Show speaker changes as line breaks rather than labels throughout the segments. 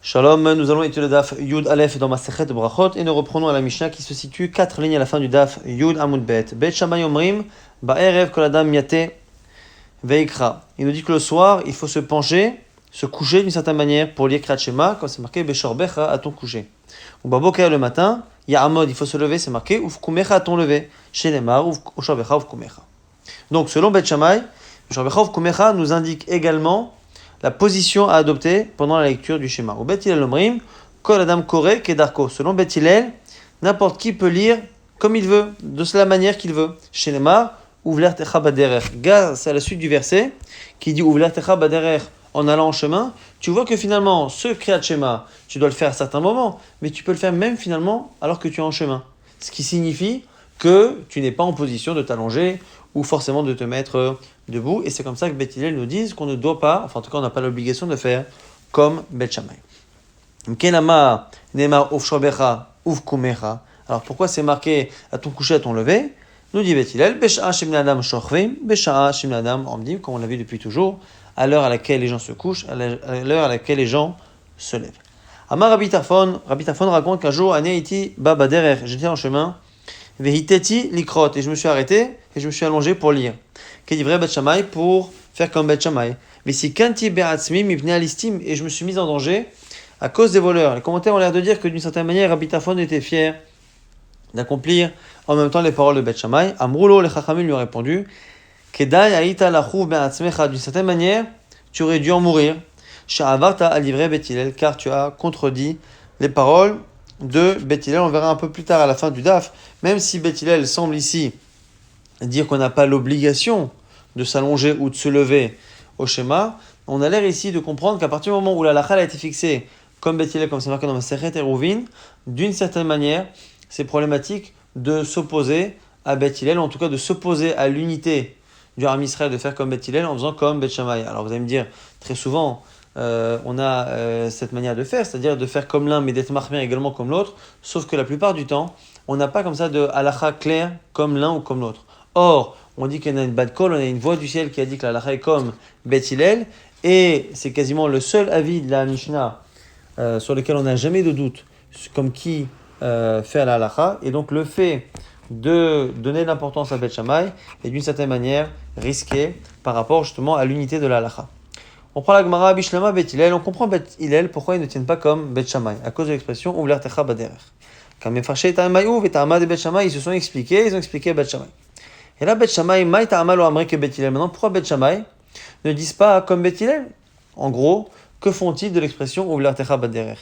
Shalom, nous allons étudier le daf Yud Aleph dans Masechet Brachot et nous reprenons à la Mishnah qui se situe 4 lignes à la fin du daf Yud Amud Bet. Bet Shammai Omrim, Ba'erev Kol Adam Yate Veikra. Il nous dit que le soir, il faut se pencher, se coucher d'une certaine manière pour lire Kriyat Shema, comme c'est marqué Beshor Becha à ton coucher. Ou Baboker le matin, Ya'amod, il faut se lever, c'est marqué Ufkumecha à ton lever. Chez les Mar, Beshor Becha Ufkumecha. Donc selon Bet Shammai, Beshor Becha Ufkumecha nous indique également la position à adopter pendant la lecture du schéma. Au Bet Hillel Omrim, Kol Adam Kore Kedarko. Selon Bet Hillel, n'importe qui peut lire comme il veut, de la manière qu'il veut. Chez Neymar, Ouvler Techa Baderer. C'est à la suite du verset qui dit Ouvler Techa Baderer en allant en chemin. Tu vois que finalement, ce Kriyat Shema, tu dois le faire à certains moments, mais tu peux le faire même finalement alors que tu es en chemin. Ce qui signifie que tu n'es pas en position de t'allonger ou forcément de te mettre debout. Et c'est comme ça que Bet Hillel nous dit qu'on ne doit pas, enfin en tout cas on n'a pas l'obligation de faire comme Bet Shammai. Kenama Neymar Ufshobecha Ufkumecha. Alors pourquoi c'est marqué à ton coucher, à ton lever? Nous dit Bet Hillel, Besha'a Shemne Adam Shochvim, Besha'a Shemne Adam Omdim, comme on l'a vu depuis toujours, à l'heure à laquelle les gens se couchent, à l'heure à laquelle les gens se lèvent. Amar Rabbi Tarfon raconte qu'un jour, Aneiti Baba Derer, j'étais en chemin, Vehiteti Likrot, et je me suis arrêté et je me suis allongé pour lire. Qu'est dit vrai Bet Shammai pour faire comme Bet Shammai. Mais si Kanti Be'atzmi m'ibne alistim, et je me suis mis en danger à cause des voleurs. Les commentaires ont l'air de dire que d'une certaine manière, Rabbi Tarfon était fier d'accomplir en même temps les paroles de Bet Shammai. Amroulo, les Chachamim lui ont répondu Kedai Aïta Lachouv Be'atzmecha, d'une certaine manière, tu aurais dû en mourir. Sha'avarta a livré Bet Hillel, car tu as contredit les paroles de Bet Hillel. On verra un peu plus tard à la fin du daf, même si Bet Hillel semble ici dire qu'on n'a pas l'obligation de s'allonger ou de se lever au schéma, on a l'air ici de comprendre qu'à partir du moment où la halakha a été fixée comme Bet Hillel, comme c'est marqué dans Masechet Eruvin, d'une certaine manière, c'est problématique de s'opposer à Bet Hillel, en tout cas de s'opposer à l'unité du Ham Israël, de faire comme Bet Hillel en faisant comme Bet Shammai. Alors vous allez me dire, très souvent, on a cette manière de faire, c'est-à-dire de faire comme l'un mais d'être mahmir également comme l'autre, sauf que la plupart du temps, on n'a pas comme ça de halakha claire comme l'un ou comme l'autre. Or, on dit qu'il y a une bad call, on a une voix du ciel qui a dit que la halakha est comme Bet Hillel, et c'est quasiment le seul avis de la Mishnah sur lequel on n'a jamais de doute, comme qui fait la halakha, et donc le fait de donner l'importance à Bet Shammai est d'une certaine manière risqué par rapport justement à l'unité de la halakha. On prend la Gemara Bishlama Bet Hillel, on comprend Bet Hillel pourquoi ils ne tiennent pas comme Bet Shammai, à cause de l'expression Ouvler Techa Baderer. Quand Mefarshei Ta'amayou et Ta'ama de Bet Shammai, ils se sont expliqués, ils ont expliqué Bet Shammai. Et là, Bet Shammai, Maï Ta'ama lo Amre que Bet Hillel. Maintenant, pourquoi Bet Shammai ne disent pas comme Bet Hillel? En gros, que font-ils de l'expression Ouvler Techa Baderer?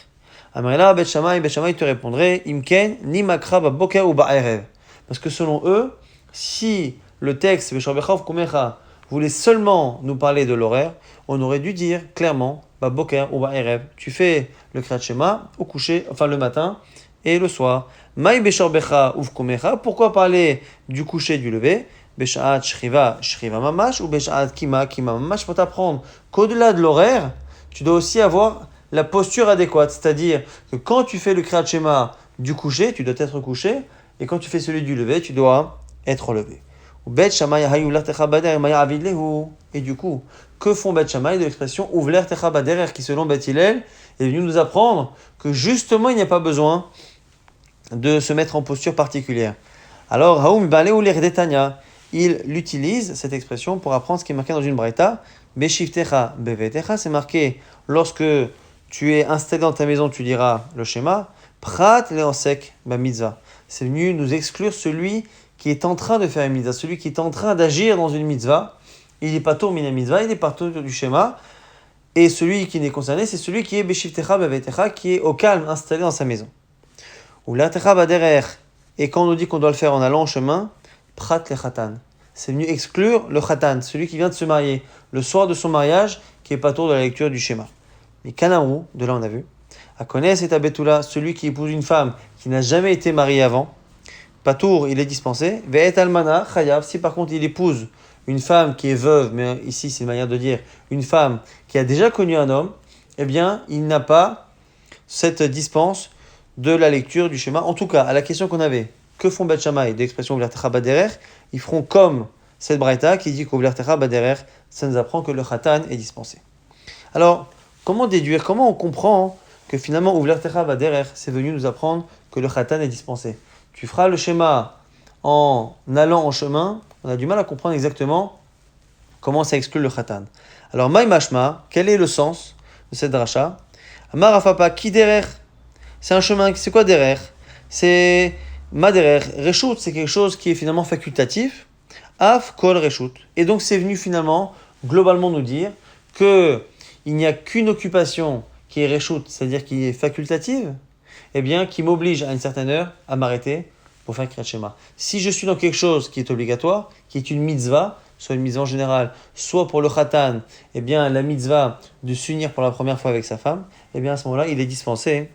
Amrela Bet Shammai te répondrait Imken ni makra ba boker ou ba'erev. Parce que selon eux, si le texte Beshor Becha Ufkumecha voulait seulement nous parler de l'horaire, on aurait dû dire clairement ba boker ou ba'erev. Tu fais le Kriyat Shema au coucher, enfin le matin et le soir. Maï Beshor Becha Ufkumecha, pourquoi parler du coucher et du lever? Beshaat Shriva Mamash ou Beshaat Kima Mamash, pour t'apprendre qu'au-delà de l'horaire, tu dois aussi avoir la posture adéquate, c'est-à-dire que quand tu fais le Kriyat Shema du coucher, tu dois être couché, et quand tu fais celui du lever, tu dois être levé. Et du coup, que font Bet Shammai de l'expression Ouvler Techa Baderer, qui selon Bet Hillel est venu nous apprendre que justement il n'y a pas besoin de se mettre en posture particulière. Alors, il utilise cette expression pour apprendre ce qui est marqué dans une braïta. Beshivtecha bevetecha, c'est marqué lorsque tu es installé dans ta maison, tu liras le schéma. Prat leosek ba mitzvah. C'est venu nous exclure celui qui est en train de faire une mitzvah, celui qui est en train d'agir dans une mitzvah. Il n'est pas tour mina mitzvah, il est pas tour du schéma. Et celui qui n'est concerné, c'est celui qui est beshivtecha bevetecha, qui est au calme, installé dans sa maison. Ou la techa baderer. Et quand on nous dit qu'on doit le faire en allant en chemin, prat le khatan. C'est venu exclure le khatan, celui qui vient de se marier, le soir de son mariage, qui est pas tour de la lecture du schéma. Mais Kanamou, de là on a vu, à connaître c'est Abetula, celui qui épouse une femme qui n'a jamais été mariée avant, Patour, il est dispensé. Ve'et almana, chayav, si par contre il épouse une femme qui est veuve, mais ici c'est une manière de dire, une femme qui a déjà connu un homme, eh bien il n'a pas cette dispense de la lecture du schéma. En tout cas, à la question qu'on avait, que font Bet Shammai d'expression Ouvler Techa Baderer, ils feront comme cette braïta qui dit qu'Ouvler Techa Baderer, ça nous apprend que le khatan est dispensé. Alors, comment déduire, comment on comprend que finalement, Uvlertecha Baderer, c'est venu nous apprendre que le Khatan est dispensé. Tu feras le schéma en allant en chemin, on a du mal à comprendre exactement comment ça exclut le Khatan. Alors, Maï Mashma, quel est le sens de cette dracha? Amar Afapa, qui derer? C'est un chemin, c'est quoi derer? C'est Maderer, Reshut, c'est quelque chose qui est finalement facultatif. Af Kol Reshut. Et donc, c'est venu finalement, globalement, nous dire qu'il n'y a qu'une occupation qui est Reshut, c'est-à-dire qui est facultative, eh bien, qui m'oblige à une certaine heure à m'arrêter pour faire Kriyat Shema. Si je suis dans quelque chose qui est obligatoire, qui est une mitzvah, soit une mitzvah en général, soit pour le Khatan, eh bien, la mitzvah de s'unir pour la première fois avec sa femme, eh bien, à ce moment-là, il est dispensé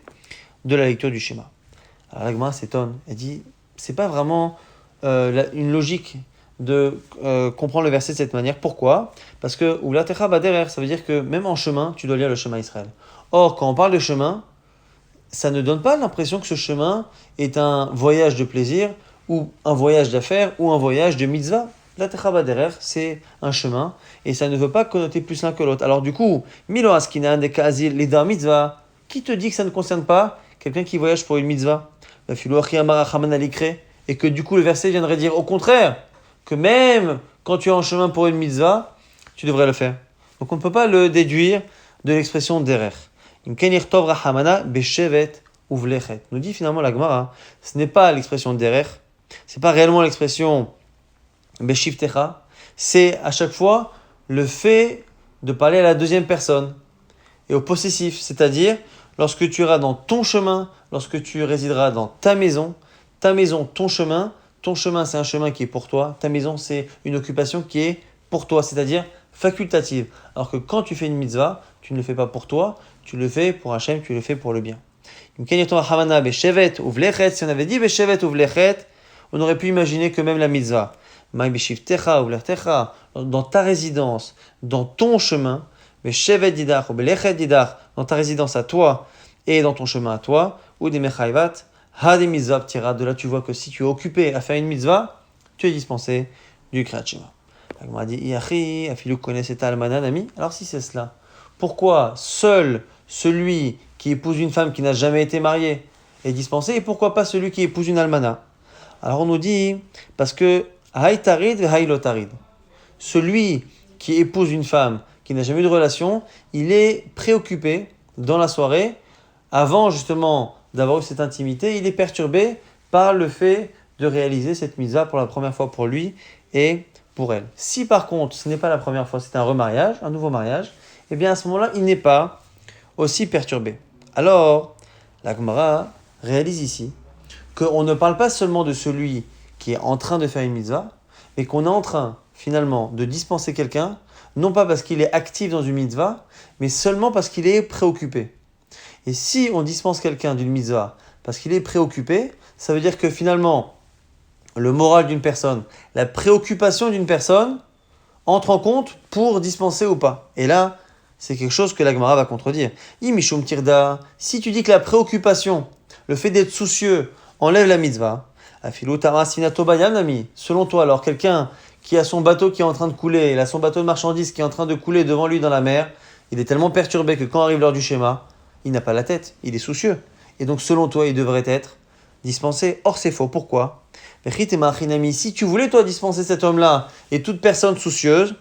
de la lecture du schéma. Alors, la Gemara s'étonne. Elle dit, c'est pas vraiment une logique de comprendre le verset de cette manière. Pourquoi? Parce que Uvlatecha Baderer, ça veut dire que même en chemin, tu dois lire le Shema Israël. Or, quand on parle de chemin, ça ne donne pas l'impression que ce chemin est un voyage de plaisir, ou un voyage d'affaires, ou un voyage de mitzvah. Uvlatecha Baderer, c'est un chemin, et ça ne veut pas connoter plus l'un que l'autre. Alors du coup, Milo Askinan de Kazil Leda Mitzvah, qui te dit que ça ne concerne pas quelqu'un qui voyage pour une mitzvah? Et que du coup le verset viendrait dire au contraire, que même quand tu es en chemin pour une mitzvah, tu devrais le faire. Donc on ne peut pas le déduire de l'expression derer. Nous dit finalement la Gemara, ce n'est pas l'expression derer, ce n'est pas réellement l'expression beshivtecha, c'est à chaque fois le fait de parler à la deuxième personne et au possessif, c'est-à-dire lorsque tu iras dans ton chemin, lorsque tu résideras dans ta maison, ton chemin c'est un chemin qui est pour toi, ta maison c'est une occupation qui est pour toi, c'est-à-dire facultative. Alors que quand tu fais une mitzvah, tu ne le fais pas pour toi, tu le fais pour Hachem, tu le fais pour le bien. Si on avait dit Beshevet ou Vlechet, on aurait pu imaginer que même la mitzvah, dans ta résidence, dans ton chemin, Beshevet Didach ou Belechet Didach, dans ta résidence à toi et dans ton chemin à toi, ou des Mechayvat, Ha des mitzvah ptira. De là, tu vois que si tu es occupé à faire une mitzvah, tu es dispensé du Kriyat Shema. La Gemara dit Iachi, Afilou connaît cet almanan, ami. Alors si c'est cela, pourquoi seul celui qui épouse une femme qui n'a jamais été mariée est dispensé et pourquoi pas celui qui épouse une almana? Alors on nous dit parce que Haïtarid et Haïlotarid. Celui qui épouse une femme qui n'a jamais eu de relation, il est préoccupé dans la soirée, avant justement d'avoir eu cette intimité, il est perturbé par le fait de réaliser cette mitzvah pour la première fois pour lui et pour elle. Si par contre ce n'est pas la première fois, c'est un remariage, un nouveau mariage, eh bien à ce moment-là, il n'est pas aussi perturbé. Alors, la Gemara réalise ici qu'on ne parle pas seulement de celui qui est en train de faire une mitzvah, mais qu'on est en train finalement de dispenser quelqu'un, non pas parce qu'il est actif dans une mitzvah, mais seulement parce qu'il est préoccupé. Et si on dispense quelqu'un d'une mitzvah parce qu'il est préoccupé, ça veut dire que finalement, le moral d'une personne, la préoccupation d'une personne entre en compte pour dispenser ou pas. Et là, c'est quelque chose que la Gemara va contredire. Imishum tirda, si tu dis que la préoccupation, le fait d'être soucieux, enlève la mitzvah, afilu tarasinato bayam nami. Selon toi, alors quelqu'un qui a son bateau qui est en train de couler, il a son bateau de marchandises qui est en train de couler devant lui dans la mer, il est tellement perturbé que quand arrive l'heure du schéma, il n'a pas la tête, il est soucieux. Et donc selon toi, il devrait être dispensé. Or c'est faux. Pourquoi? Si tu voulais toi dispenser cet homme-là et toute personne soucieuse,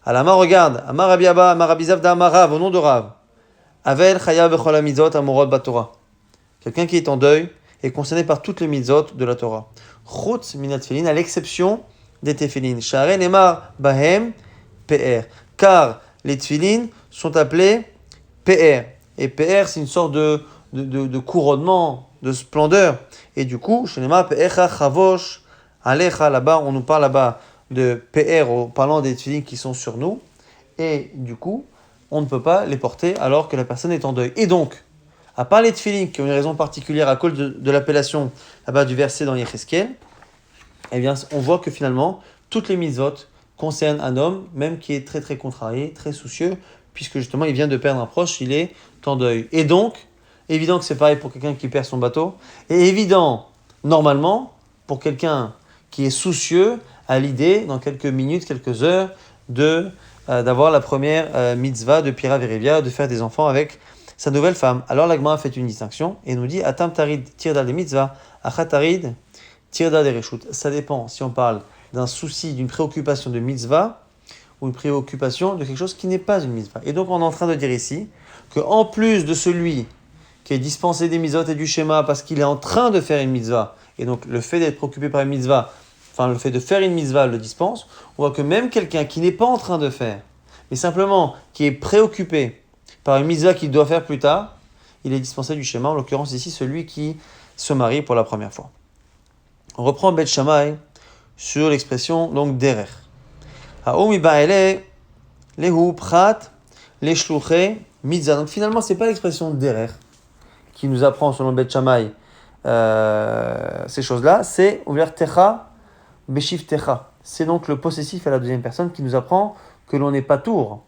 Alama regarde, Amar Abiaba, Amar Abizavda, Amar Rav, au nom de Rav. Avel Chaya Bechol HaMitzot Amorot Batorah. Quelqu'un qui est en deuil est concerné par toutes les mitzvot de la Torah. Chutz minat tefillin, à l'exception des tefillin. Sha'arei nemar bahem PR. Car les tefillin sont appelés PR. Et PR, c'est une sorte de couronnement, de splendeur. Et du coup, chez Nema, PR chavosh alecha, là-bas, on nous parle là-bas de PR, en parlant des tefillin qui sont sur nous. Et du coup, on ne peut pas les porter alors que la personne est en deuil. Et donc, à part les tefillin qui ont une raison particulière à cause de l'appellation là-bas du verset dans Yecheskel, eh bien, on voit que finalement, toutes les mitzvot concernent un homme, même qui est très très contrarié, très soucieux, puisque justement il vient de perdre un proche, il est en deuil. Et donc, évident que c'est pareil pour quelqu'un qui perd son bateau, et évident, normalement, pour quelqu'un qui est soucieux, à l'idée, dans quelques minutes, quelques heures, d'avoir la première mitzvah de Pira Verivia, de faire des enfants avec sa nouvelle femme. Alors la Gemara fait une distinction et nous dit Atam tarid tirda de mitzvah, achatarid tirda de reshut. Ça dépend si on parle d'un souci, d'une préoccupation de mitzvah ou une préoccupation de quelque chose qui n'est pas une mitzvah. Et donc on est en train de dire ici qu'en plus de celui qui est dispensé des mitzvot et du schéma parce qu'il est en train de faire une mitzvah, et donc le fait d'être préoccupé par une mitzvah, enfin le fait de faire une mitzvah le dispense, on voit que même quelqu'un qui n'est pas en train de faire, mais simplement qui est préoccupé par une mitzvah qu'il doit faire plus tard, il est dispensé du schéma, en l'occurrence ici celui qui se marie pour la première fois. On reprend Bet Shammai sur l'expression donc derer. Haomi ba'ele lehu prat leshluche mitzvah. Donc finalement c'est pas l'expression derer qui nous apprend selon Bet Shammai ces choses-là, c'est ouvert techa beshiv techa. C'est donc le possessif à la deuxième personne qui nous apprend que l'on n'est pas tour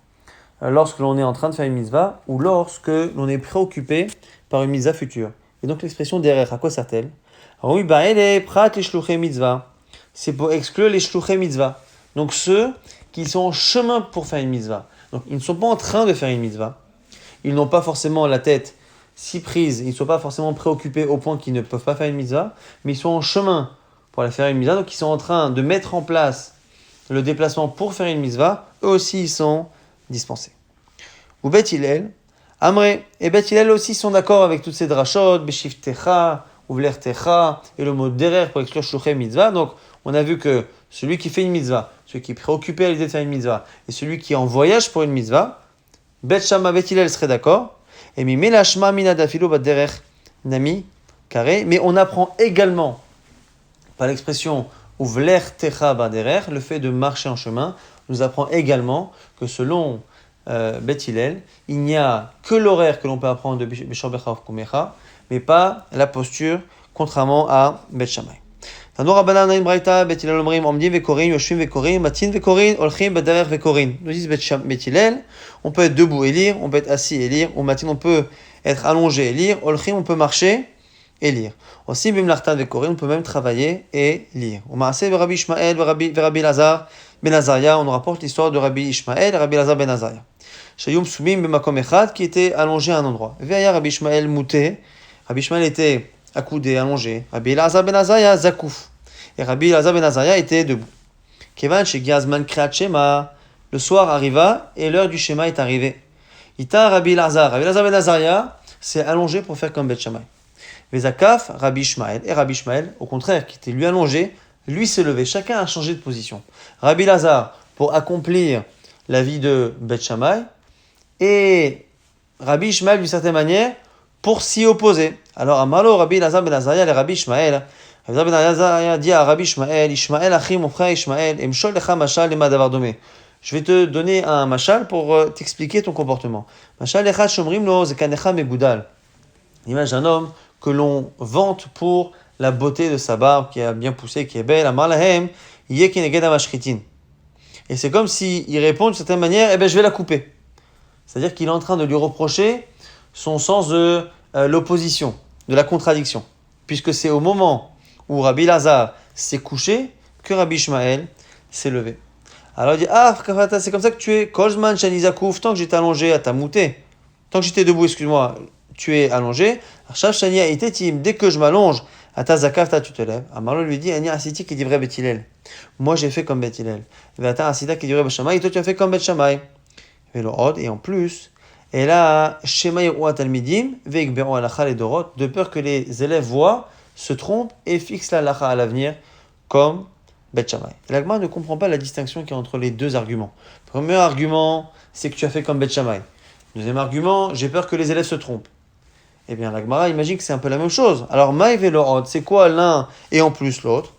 lorsque l'on est en train de faire une mitzvah ou lorsque l'on est préoccupé par une mitzvah future. Et donc l'expression derer, à quoi sert-elle? Oui, ba'ele prat leshluche mitzvah. C'est pour exclure les shluchei mitzvah. Donc ceux qui sont en chemin pour faire une mitzvah. Donc ils ne sont pas en train de faire une mitzvah. Ils n'ont pas forcément la tête si prise, ils ne sont pas forcément préoccupés au point qu'ils ne peuvent pas faire une mitzvah, mais ils sont en chemin pour aller faire une mitzvah. Donc ils sont en train de mettre en place le déplacement pour faire une mitzvah. Eux aussi ils sont dispensés. Ou Bet Hillel, Amré et Bet Hillel aussi sont d'accord avec toutes ces drashot, Beshiv Techa, Ouvler Techa, et le mot derer pour exclure shluchei mitzvah. Donc on a vu que celui qui fait une mitzvah, celui qui est préoccupé à l'idée de faire une mitzvah, et celui qui est en voyage pour une mitzvah, Bet Shammai, Bet Hillel seraient d'accord. Et mi melashma minada filo baderer nami carré. Mais on apprend également par l'expression ouvler techa baderer, le fait de marcher en chemin, nous apprend également que selon Bet Hillel, il n'y a que l'horaire que l'on peut apprendre de Bishor Becha Kumecha, mais pas la posture, contrairement à Bet Shammai. Tano Rabbanan Naim Braïta, Bet Hillel Omrim, Omdim Vekorin, Yoshvim Vekorin, Matin Vekorin, Olchim Baderer Vekorin. Nous disent Bet Hillel, on peut être debout et lire, on peut être assis et lire, ou Matin on peut être allongé et lire, Olchim on peut marcher et lire. Aussi Bimlartan Vekorin, on peut même travailler et lire. Au Maaseh Rabbi Ishmael, Rabbi Lazar Ben Azaria, on nous rapporte l'histoire de Rabbi Ishmael et Rabbi Lazar Ben Azaria. Shayum Sumim Bemakom Echad, qui était allongé à un endroit. Veaya Rabbi Ishmael Mouté, Rabbi Ishmael était accoudé, allongé. Rabbi Lazar Ben Azaria Zakouf. Et Rabbi Lazar Ben Azaria était debout. Kevan chez Gazman Kreat Shema, le soir arriva et l'heure du Shema est arrivée. Ita Rabbi Lazar Ben Azaria s'est allongé pour faire comme Bet Shammai. Vezakaf Rabbi Ishmael, et Rabbi Ishmael, au contraire, qui était lui allongé, lui s'est levé. Chacun a changé de position. Rabbi Lazar pour accomplir la vie de Bet Shammai et Rabbi Ishmael d'une certaine manière pour s'y opposer. Alors Amalo Rabbi Lazar Ben Azaria et Rabbi Ishmael. Rabbi Lazar Ben Azaria dit à Rabbi Ishmael, Ishmael Achim mon frère Ishmael, Emshol lecha mashal lema davar domé. Je vais te donner un mashal pour t'expliquer ton comportement. Mashal lecha shomrim lo zekanecha megudal. L'image d'un homme que l'on vante pour la beauté de sa barbe qui a bien poussé, qui est belle. Amar lahem yekineged amashritin. Et c'est comme s'il répond d'une certaine manière, je vais la couper. C'est-à-dire qu'il est en train de lui reprocher son sens de l'opposition, de la contradiction. Puisque c'est au moment où Rabbi Lazar s'est couché que Rabbi Ishmael s'est levé. Alors il dit, c'est comme ça que tu es, Kolzman Shanizakouf, tant que j'étais allongé à ta moutée, tant que j'étais debout, excuse-moi, tu es allongé. Chav Shania Itetim, dès que je m'allonge, à ta zakafta, tu te lèves. Amarlo lui dit, Ania Asiti qui dit vrai Bet Hillel. Moi j'ai fait comme Bet Hillel. Vata Asita qui dit vrai Bet Shammai, et toi tu as fait comme Bet Shammai. Et en plus, et là, Shema Yeruat Talmidim, Veikberu Alacha les Dorot, de peur que les élèves voient, se trompent et fixent l'Alacha à l'avenir, comme Bet Shammai. La Gemara ne comprend pas la distinction qu'il y a entre les deux arguments. Premier argument, c'est que tu as fait comme Bet Shammai. Deuxième argument, j'ai peur que les élèves se trompent. Eh bien, la Gemara imagine que c'est un peu la même chose. Alors, Maï Velorod, c'est quoi l'un et en plus l'autre?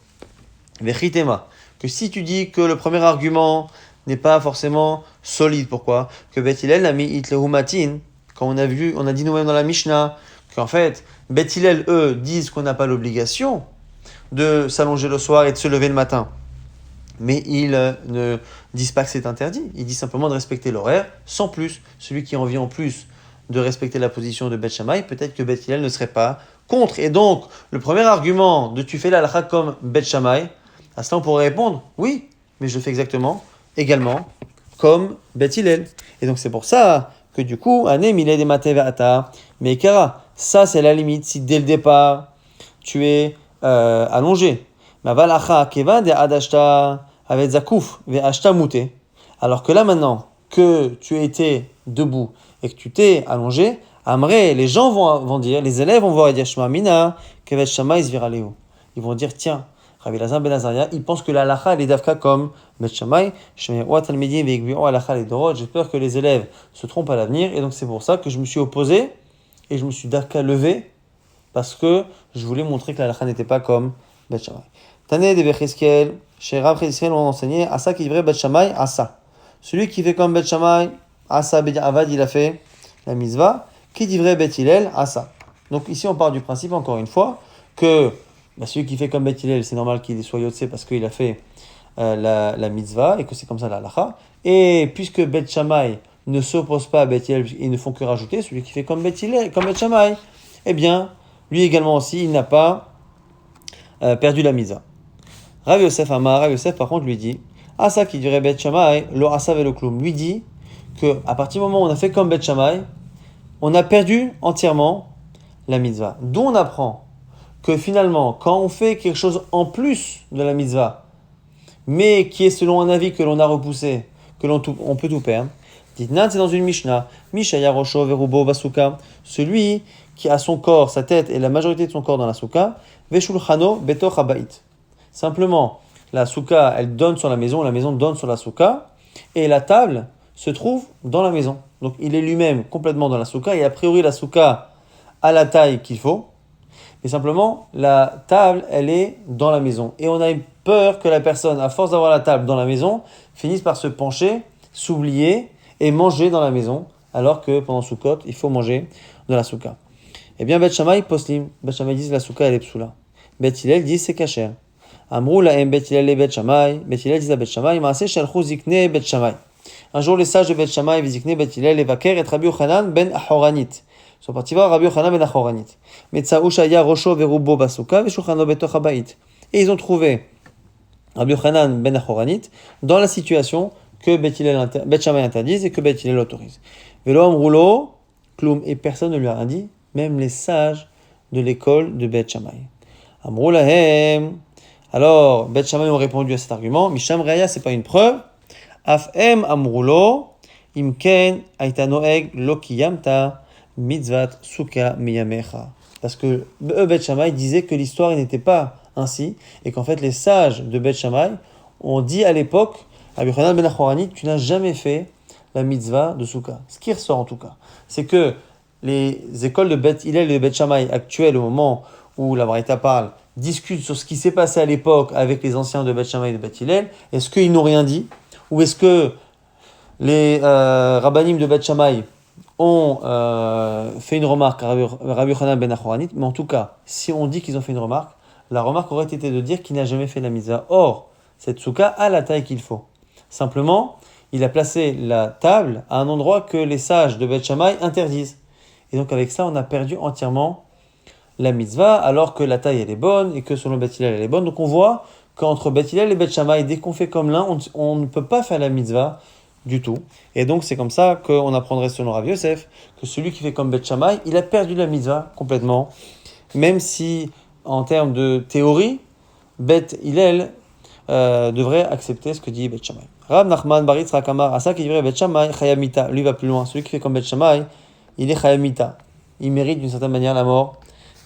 Vechitema, que si tu dis que le premier argument n'est pas forcément solide, pourquoi? Que Bet Hillel a mis Itlehu Matin, quand on a dit nous-mêmes dans la Mishnah, qu'en fait, Bet Hillel, eux, disent qu'on n'a pas l'obligation de s'allonger le soir et de se lever le matin. Mais ils ne disent pas que c'est interdit. Ils disent simplement de respecter l'horaire, sans plus. Celui qui en vient en plus de respecter la position de Bet Shammai, peut-être que Bet Hillel ne serait pas contre. Et donc, le premier argument de tu fais la halakha comme Bet Shammai, à cela on pourrait répondre, oui, mais je le fais également comme Bet Hillel. Et donc c'est pour ça que du coup, Ané milé des maté ve'ata, mais Kara, ça c'est la limite, si dès le départ, tu es allongé. Ma valacha keva de adashta avec zakuf ve'ashta mouté. Alors que là maintenant, que tu étais debout et que tu t'es allongé, Amré, les gens vont dire, les élèves vont voir et dire Shema Mina, Kevet Shama Isviraleu. Ils vont dire, tiens, Rabbi Lazar ben Azaria, il pense que la halacha elle est d'Afka comme Bet Shammai, Shme'oat al-Medim ve'Igbi'o halacha les Dorot. J'ai peur que les élèves se trompent à l'avenir et donc c'est pour ça que je me suis opposé et je me suis d'Afka levé parce que je voulais montrer que la halacha n'était pas comme Bet Shammai. Tané de Becheskel, chez Rav Cheskel, on enseignait Asa qui livrait Bet Shammai, Asa. Celui qui fait comme Bet Shammai, Asa Bedi Avad, il a fait la mitzvah. Qui livrait Bet Hillel, Asa. Donc ici on part du principe encore une fois que celui qui fait comme Bet Hillel, c'est normal qu'il soit yotzé parce qu'il a fait la mitzvah et que c'est comme ça la halacha. Et puisque Bet Shammai ne s'oppose pas à Bet Hillel, ils ne font que rajouter, celui qui fait comme Bet Hillel, comme Bet Shammai, eh bien, lui également aussi, il n'a pas perdu la mitzvah. Rav Yosef Amar, Rav Yosef par contre lui dit, Asa qui dirait Bet Shammai, lo Asa velo klum, lui dit que à partir du moment où on a fait comme Bet Shammai, on a perdu entièrement la mitzvah. D'où on apprend que finalement, quand on fait quelque chose en plus de la mitzvah, mais qui est selon un avis que l'on a repoussé, on peut tout perdre. Dites-nan, c'est dans une Mishnah. Mishaya Rosho Verubo Basuka. Celui qui a son corps, sa tête et la majorité de son corps dans la souka, Veshulchano Betoch Habait. Simplement, la souka, elle donne sur la maison donne sur la souka, et la table se trouve dans la maison. Donc il est lui-même complètement dans la souka, et a priori la souka a la taille qu'il faut, mais simplement la table elle est dans la maison. Et on a eu peur que la personne, à force d'avoir la table dans la maison, finisse par se pencher, s'oublier et manger dans la maison, alors que pendant Sukkot, il faut manger dans la souka. Eh bien, Bet Shammai poslim, Bet Shammai dit la souka elle est psoula. Bet Hillel dit c'est kasher. Amrou lahem Bet Hillel et Bet Shammai, Bet Hillel dit à Bet Shammai, maaseh shalchou zikne Bet Shammai. Un jour, les sages de Bet Shammai, Vizikne, Bet Hillel, et Vaker, et Rabbi Yochanan ben Ahoranit. Ils sont partis voir Rabbi Yochanan ben Ahoranit. Metzaou Shaya Rosho Verubo Basuka, Veshulchano Betoch Habait. Et ils ont trouvé Rabbi Yochanan ben Ahoranit dans la situation que Bet Shammai interdise et que Bet Hillel autorise. Velo Amroulo, Klum, et personne ne lui a rien dit, même les sages de l'école de Bet Shammai. Amrou lahem. Alors, Bet Shammai ont répondu à cet argument. Misham Raya, c'est pas une preuve. Afem amrulo imken aita noeg lo kiyamta mitzvat suka miyamecha. Parce que Bet Shammai disait que l'histoire n'était pas ainsi et qu'en fait les sages de Bet Shammai ont dit à l'époque à Yochanan ben Ahoranit, tu n'as jamais fait la mitzvah de suka. Ce qui ressort en tout cas, c'est que les écoles de Bet Hillel et de Bet Shammai actuelles au moment où la Braïta parle discutent sur ce qui s'est passé à l'époque avec les anciens de Bet Shammai et de Bet Hillel. Est-ce qu'ils n'ont rien dit? Ou est-ce que les rabbanim de Bet Shammai ont fait une remarque à Rabbi Yochanan ben Ahoranit? Mais en tout cas, si on dit qu'ils ont fait une remarque, la remarque aurait été de dire qu'il n'a jamais fait la mitzvah. Or, cette souka a la taille qu'il faut. Simplement, il a placé la table à un endroit que les sages de Bet Shammai interdisent. Et donc avec ça, on a perdu entièrement la mitzvah, alors que la taille elle est bonne et que selon Bet Hillel elle est bonne. Donc on voit qu'entre Bet Hillel et Bet Shammai, dès qu'on fait comme l'un, on ne peut pas faire la mitzvah du tout. Et donc c'est comme ça qu'on apprendrait selon Rav Yosef que celui qui fait comme Bet Shammai, il a perdu la mitzvah complètement, même si en termes de théorie, Bet Hillel devrait accepter ce que dit Bet Shammai. Rav Nachman Bar Yitzchak Amar Asa qui dirait Bet Shammai Chayamita, lui va plus loin, celui qui fait comme Bet Shammai, il est Chayamita, il mérite d'une certaine manière la mort.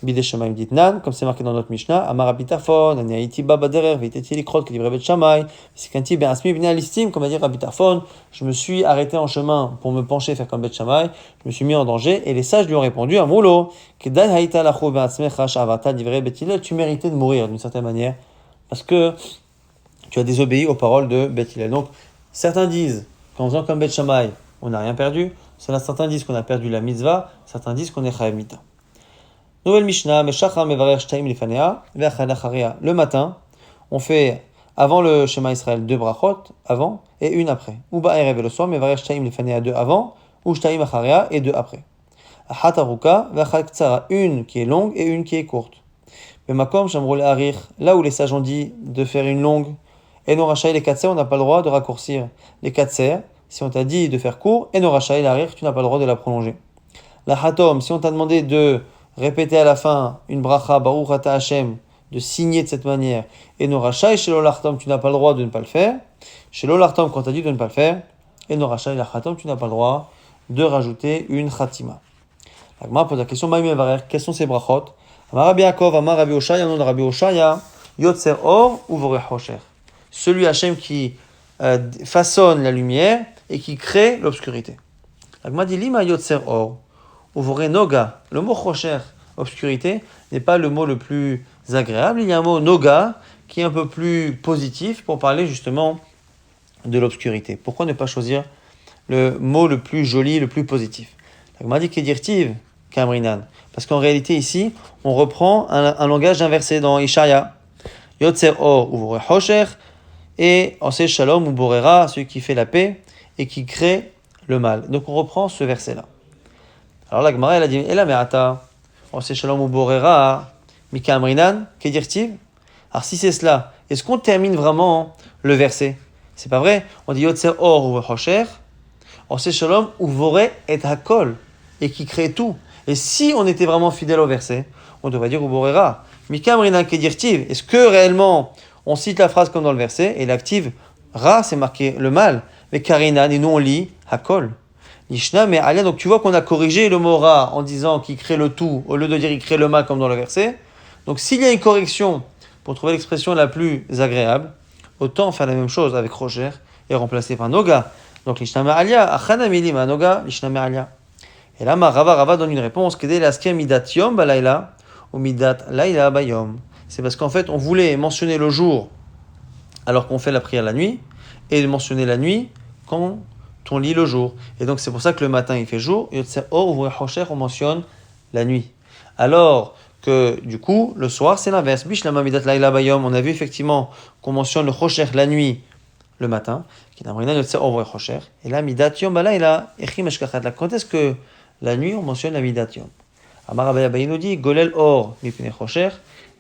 Bidei Shammai dit Nan, comme c'est marqué dans notre Mishnah, Amar Abitafon, Ani Haïti Baba Derer, Viteti Likrot, qui livrait Bet Shammai, Sikanti Ben Asmi Bnei Alistim, comme a dit Abitafon, je me suis arrêté en chemin pour me pencher faire comme Bet Shammai, je me suis mis en danger, et les sages lui ont répondu, Amroulo, Kedai Haïta Lachou Ben Asmecha Shavata, livrait Bet Hillel, tu méritais de mourir d'une certaine manière, parce que tu as désobéi aux paroles de Bet Hillel. Donc, certains disent qu'en faisant comme Bet Shammai, on n'a rien perdu, certains disent qu'on a perdu la mitzvah, certains disent qu'on est Chayamita. Nouvelle Mishnah, le matin, on fait avant le Shema Israël 2 brachot, avant, et une après. Ou ba'erev et le soir, mevarer shtaim lefanea 2 avant, ou shtaim acharia et 2 après. Achat aruka, v'achat ktsara, une qui est longue et une qui est courte. Bemakom shamrou le'arir, là où les sages ont dit de faire une longue, et non rachai les katser, on n'a pas le droit de raccourcir les katser, si on t'a dit de faire court, et no rachaï l'arir, tu n'as pas le droit de la prolonger. La hatom, si on t'a demandé de répéter à la fin une bracha, Baruch Ata Hashem, de signer de cette manière, et no rachaï, chez l'olartom, tu n'as pas le droit de ne pas le faire. Chez l'olartom, quand on t'a dit de ne pas le faire, et no rachaï la hatom, tu n'as pas le droit de rajouter une khatima. La Gemara pose la question, Maïm Evarer, quels sont ces brachot? Amar Rabbi Yaakov, Amar Rabbi Oshaya, nom de Rabbi Oshaya, Yotzer Or ou Vorech Hosher. Celui Hachem qui façonne la lumière et qui crée l'obscurité. La Gemara dit, Lima Yotzer Or ou Vorech Noga. Le mot Hosher, obscurité, n'est pas le mot le plus agréable. Il y a un mot Noga qui est un peu plus positif pour parler justement de l'obscurité. Pourquoi ne pas choisir le mot le plus joli, le plus positif? La Gemara dit Kedirtiv Kamrinan. Parce qu'en réalité, ici, on reprend un langage inversé dans Ishaya. Yotzer Or ou Vorech Hosher, et Anseh Shalom ou Borera, celui qui fait la paix et qui crée le mal. Donc on reprend ce verset-là. Alors la Gemara, elle a dit Ela Me'ata, Anseh Shalom ou Borera, Mika Amrinan, Kedirtiv. Alors si c'est cela, est-ce qu'on termine vraiment le verset? C'est pas vrai. On dit Yotzer Or ou Vorech Hosher, Anseh Shalom ou Voreh et Hakol, et qui crée tout. Et si on était vraiment fidèle au verset, on devrait dire Uborera. Mika Mrina Kedirtiv. Est-ce que réellement on cite la phrase comme dans le verset et l'active Ra, c'est marqué le mal. Mais Karinan, et nous on lit Hakol. Lishna, mais Alia, donc tu vois qu'on a corrigé le mot Ra en disant qu'il crée le tout, au lieu de dire il crée le mal comme dans le verset. Donc s'il y a une correction pour trouver l'expression la plus agréable, autant faire la même chose avec Rocher et remplacer par Noga. Donc Lishna me Alia, Achana Milima Noga, Lishna me Alia. Et là, Rava donne une réponse, midat yom balayla ou midat layla bayom. C'est parce qu'en fait, on voulait mentionner le jour alors qu'on fait la prière la nuit, et mentionner la nuit quand on lit le jour. Et donc, c'est pour ça que le matin, il fait jour, et on mentionne la nuit. Alors que, du coup, le soir, c'est l'inverse. Bishlama midat layla bayom. On a vu effectivement qu'on mentionne le chosher la nuit, le matin. Et là, midat yom balayla, quand est-ce que la nuit, on mentionne la midat yom. Amar Rabbi Abaye nous dit Golel or mipene chosher,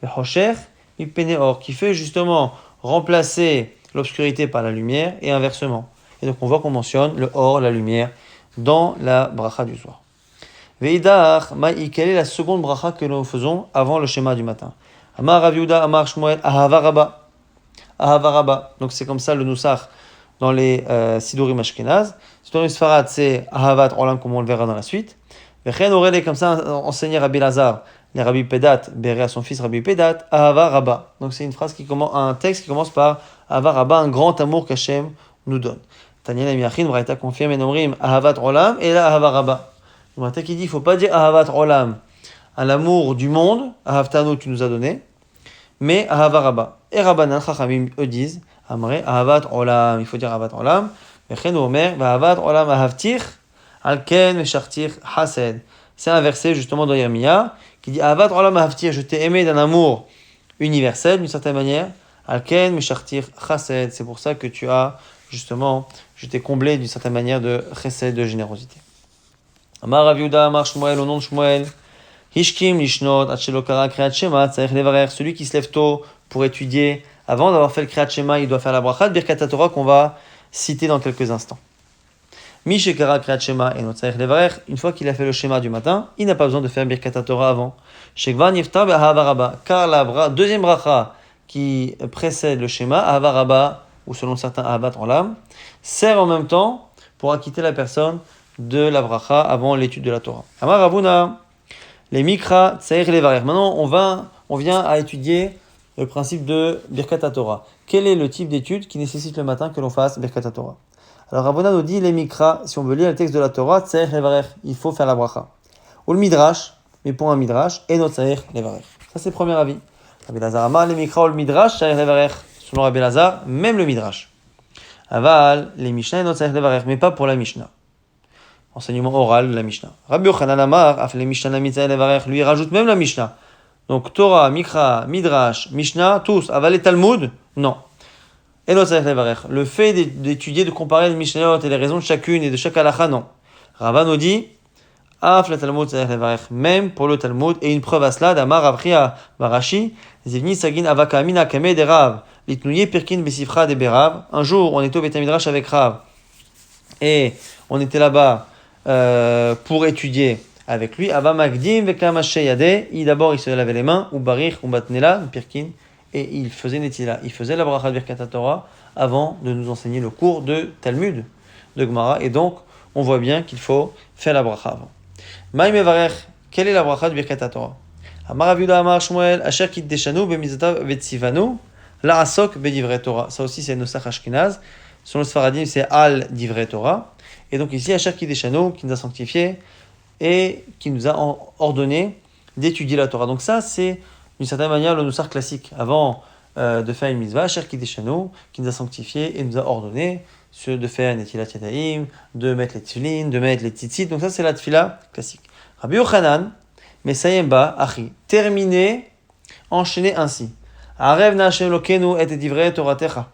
et chosher mipene or, qui fait justement remplacer l'obscurité par la lumière et inversement. Et donc on voit qu'on mentionne le or, la lumière, dans la bracha du soir. Veidar, ma'i, quelle est la seconde bracha que nous faisons avant le schéma du matin? Amar Rav Yehuda, Amar Shmuel, Ahava Rabba. Ahava Rabba. Donc c'est comme ça le Nusach dans les Sidurim Ashkenaz. Sidurim Sfarad, c'est Ahavat Olam, comme on le verra dans la suite. Vechen Orele, comme ça enseigné Rabbi Lazar, les Rabbi Pedat, Béré à son fils Rabbi Pedat, Ahava Rabba. Donc c'est une phrase un texte qui commence par Ahava Rabba, un grand amour qu'Hachem nous donne. Tanya Namiachin, Braïta confirme et nomrim Ahavat Olam, et là Ahava Rabba. Braïta qui dit, il ne faut pas dire Ahavat Olam, à l'amour du monde, Ahavtano, tu nous as donné, mais Ahava Rabba. Et Rabbanan, Chachamim, eux disent, Amre, Ahavat Olam, il faut dire Ahavat Olam, Vechen Omer, Ahavat Olam Ahavtir, Alken Meshartir Hased. C'est un verset justement dans Yermia qui dit Ahavat Olam Ahavtir, je t'ai aimé d'un amour universel d'une certaine manière. Alken Meshartir Hased. C'est pour ça que tu as justement, je t'ai comblé d'une certaine manière de chesed, de générosité. Amar Rav Yehuda, Amar Shmuel, au nom de Shmuel, Hishkim Lishnot, Achelokara Kriyat Shema, Tzarech Levarer, celui qui se lève tôt pour étudier, avant d'avoir fait le Kriyat Shema, il doit faire la bracha de Birkat Torah qu'on va citer dans quelques instants. Mishekara Kriyat Shema et Notzarech Levarer, une fois qu'il a fait le schéma du matin, il n'a pas besoin de faire Birkat Torah avant. Shekvan Yifta Ahava Rabba, car deuxième bracha qui précède le schéma, Ahava Rabba, ou selon certains Ahavat Olam, sert en même temps pour acquitter la personne de la bracha avant l'étude de la Torah. Amar Ravuna, les Mikra Tsair Levarer. Maintenant, on vient à étudier le principe de Birkat Torah. Quel est le type d'étude qui nécessite le matin que l'on fasse Birkat Torah? Alors Ravuna nous dit les Mikra, si on veut lire le texte de la Torah, Tsair Levarer, il faut faire la bracha. Ou le Midrash, mais pour un Midrash, et notre Tsair Levarer. Ça c'est le premier avis. Rabbi Lazar Amar, les Mikra ou le Midrash, Tsair Levarer. Selon Rabbi Lazar, même le Midrash. Aval, les Mishnah et notre Tsair Levarer, mais pas pour la Mishnah. Enseignement oral de la Mishnah. Rabbi Yochanan Amar, af les Mishnah Tsair Levarer, lui rajoute même la Mishnah. Donc Torah, Mikra, Midrash, Mishnah, tous. Aval et Talmud, non. Et notre Tsair Levarer, le fait d'étudier, de comparer les Mishnayot et les raisons de chacune et de chaque halakha, non. Rava nous dit, af le Talmud Tsair Levarer, même pour le Talmud, et une preuve à cela, d'Amar Abria Barashi, Zivni Sagin Avaka Amina Kame de Rav. Litnouye Pirkin Besifra de Berav. Un jour, on était au Beth Midrash avec Rav. et on était là-bas pour étudier avec lui. Ava Magdim Veklamash Yade, d'abord il se lavait les mains, ou Barich, ou Batnela, Pirkin, et il faisait Netila, il faisait la bracha de Birkat Torah avant de nous enseigner le cours de Talmud, de Gemara, et donc on voit bien qu'il faut faire la bracha avant. Maï Mevarech, quelle est la bracha de Birkat Torah? Amar Rav Yehuda Amar Shmuel, Asher Kiddeshanu Bemizatav Vetzivanu, La Asok Bedivre Torah. Ça aussi c'est Nosach Ashkenaz. Selon le Sfaradim, c'est Al Divre Torah. Et donc ici, Asher Kiddeshanu, qui nous a sanctifié et qui nous a ordonné d'étudier la Torah. Donc ça, c'est d'une certaine manière le Nosach classique. Avant de faire une mitzvah, Asher Kiddeshanu, qui nous a sanctifié et nous a ordonné de faire Netilat Yadayim, de mettre les tefillin, de mettre les tzitzit. Donc ça, c'est la tefila classique. Rabbi Yochanan, Mesayemba, Achi, terminé, enchaîné ainsi. Arev na Hashem Lokenu et divrei Toratecha.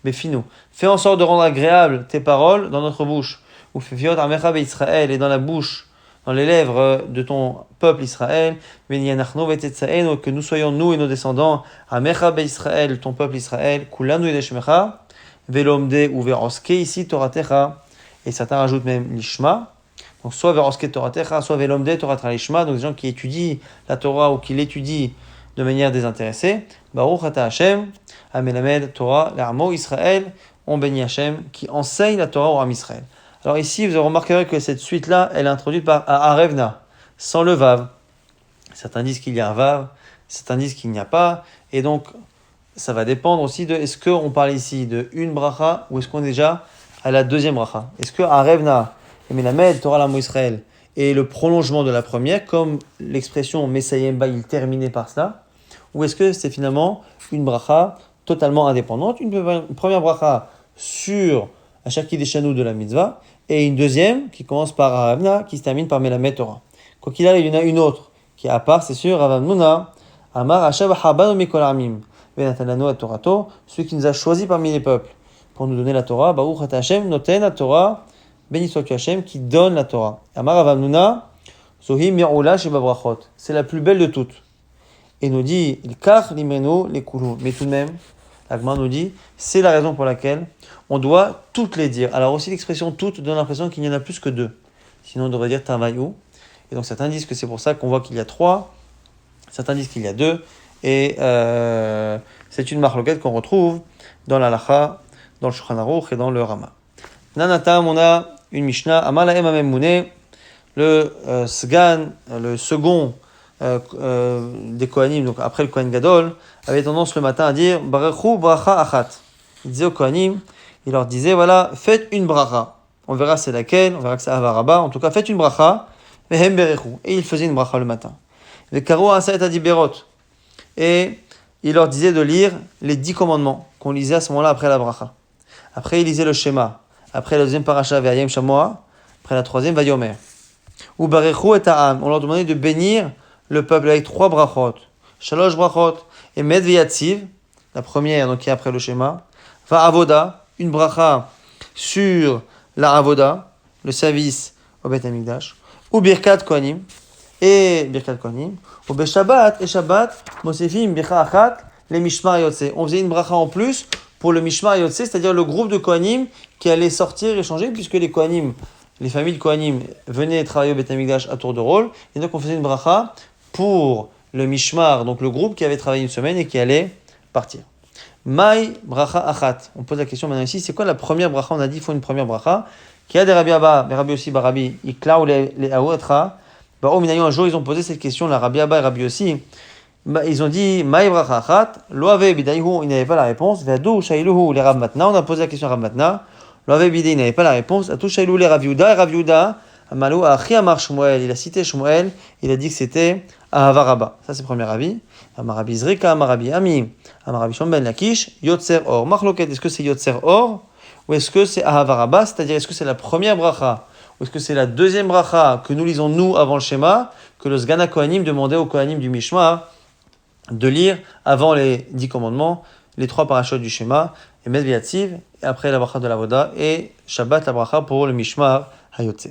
Befinu. Fais en sorte de rendre agréable tes paroles dans notre bouche. Ou fefiot amecha beIsraël, et dans la bouche, dans les lèvres de ton peuple Israël. Venianachnu vetetzaenu, que nous soyons nous et nos descendants. Amecha beIsraël, ton peuple Israël. Kulanu yedeshmecha. Velomde ou veroske ici Toratecha. Et certains rajoutent même l'ishma. Donc soit veroske Toratecha, soit velomde Toratra l'ishma. Donc des gens qui étudient la Torah ou qui l'étudient de manière désintéressée. Baruch ata Hashem, amelamed Torah, l'Amo Israël, on bénit Hashem, qui enseigne la Torah au Am Israël. Alors ici, vous remarquerez que cette suite-là, elle est introduite par Arevna, sans le Vav. Certains disent qu'il y a un Vav, certains disent qu'il n'y a pas, et donc ça va dépendre aussi de est-ce qu'on parle ici de une bracha ou est-ce qu'on est déjà à la deuxième bracha. Est-ce que Arevna, amelamed Torah, l'Amo Israël, est le prolongement de la première, comme l'expression Mesayemba, il terminait par cela, ou est-ce que c'est finalement une bracha totalement indépendante, une première bracha sur Asher Kiddeshanu de la mitzvah, et une deuxième qui commence par Aravna, qui se termine par Melamed Torah. Quoi qu'il arrive, il y en a une autre qui est à part, c'est sûr, Rav Hamnuna, Amar Hashem Habanu Mikol Amim, Venatananu Torato, celui qui nous a choisi parmi les peuples pour nous donner la Torah, Baruch Ata Hashem Noten la Torah, béni soit Hashem qui donne la Torah. Amar Rav Hamnuna, Zohi Mirula Sheba Brachot, c'est la plus belle de toutes. Et nous dit, il kach limenu les koulou. Mais tout de même, l'Agma nous dit, c'est la raison pour laquelle on doit toutes les dire. Alors aussi l'expression toutes donne l'impression qu'il n'y en a plus que deux. Sinon on devrait dire tavayou. Et donc certains disent que c'est pour ça qu'on voit qu'il y a trois. Certains disent qu'il y a deux. Et c'est une marloquette qu'on retrouve dans la Lacha, dans le Shulchan Aruch et dans le Rama. Nanatam, on a une Mishnah, Amala Emamem Mune, le Sgan, le second des Kohanim, donc après le Kohen Gadol, avait tendance le matin à dire Barechu bracha achat. Il disait aux Kohanim, il leur disait voilà, faites une bracha. On verra c'est laquelle, on verra que c'est Avaraba. En tout cas, faites une bracha. Vehem berechu. Et il faisait une bracha le matin. Le Karo Asayet Adiberot. Et il leur disait de lire les 10 commandements qu'on lisait à ce moment-là après la bracha. Après, il lisait le Shema. Après la deuxième paracha, Ve'ayem Shamoa. Après la troisième, Vayomer. Ou Barechu et Ta'am. On leur demandait de bénir le peuple avec 3 brachot, shalosh brachot, et med v'yatziv, la première, donc qui est après le schéma, va avoda, une bracha sur la avoda, le service au Beth Amikdash, ou birkat kohanim, et birkat kohanim, ou beshabbat, et shabbat, mosefim bircha achat, les mishmar yotze. On faisait une bracha en plus pour le mishmar yotze, c'est-à-dire le groupe de kohanim qui allait sortir et changer, puisque les kohanim, les familles de kohanim venaient travailler au Beth Amikdash à tour de rôle, et donc on faisait une bracha pour le Mishmar, donc le groupe qui avait travaillé une semaine et qui allait partir. Maï bracha achat. On pose la question maintenant ici, c'est quoi la première bracha? On a dit qu'il faut une première bracha. Qui a des Rabbi Abba, mais Rabbi aussi, Barabi, Ikla ou les Aouetra. Au Minayon, un jour, ils ont posé cette question, la Rabbi Abba et Rabbi aussi. Ils ont dit Maï bracha achat. Loave bidayhu, ils n'avaient pas la réponse. Vadou shailuhu, les Rav Matna. On a posé la question à Rav Matna. Loave bidayhu, ils n'avaient pas la réponse. Atou shailuhu, les Rav Yuda et Rav Yuda. Amalou Achi Amar Shmuel, il a cité Shmuel, il a dit que c'était Ahavaraba. Ça c'est le premier avis. Amarabi Zrika, Amarabi Ami, Amarabi Shom ben Lakish, Yotzer Or. Marloket, est-ce que c'est Yotzer Or ou est-ce que c'est Ahavaraba, c'est-à-dire est-ce que c'est la première bracha ou est-ce que c'est la deuxième bracha que nous lisons nous avant le schéma, que le Sgana Kohanim demandait au Kohanim du Mishmar de lire avant les 10 commandements, les 3 parachutes du schéma, et Med V'Yatziv, et après la bracha de la Voda, et Shabbat la bracha pour le Mishmar Hayotze.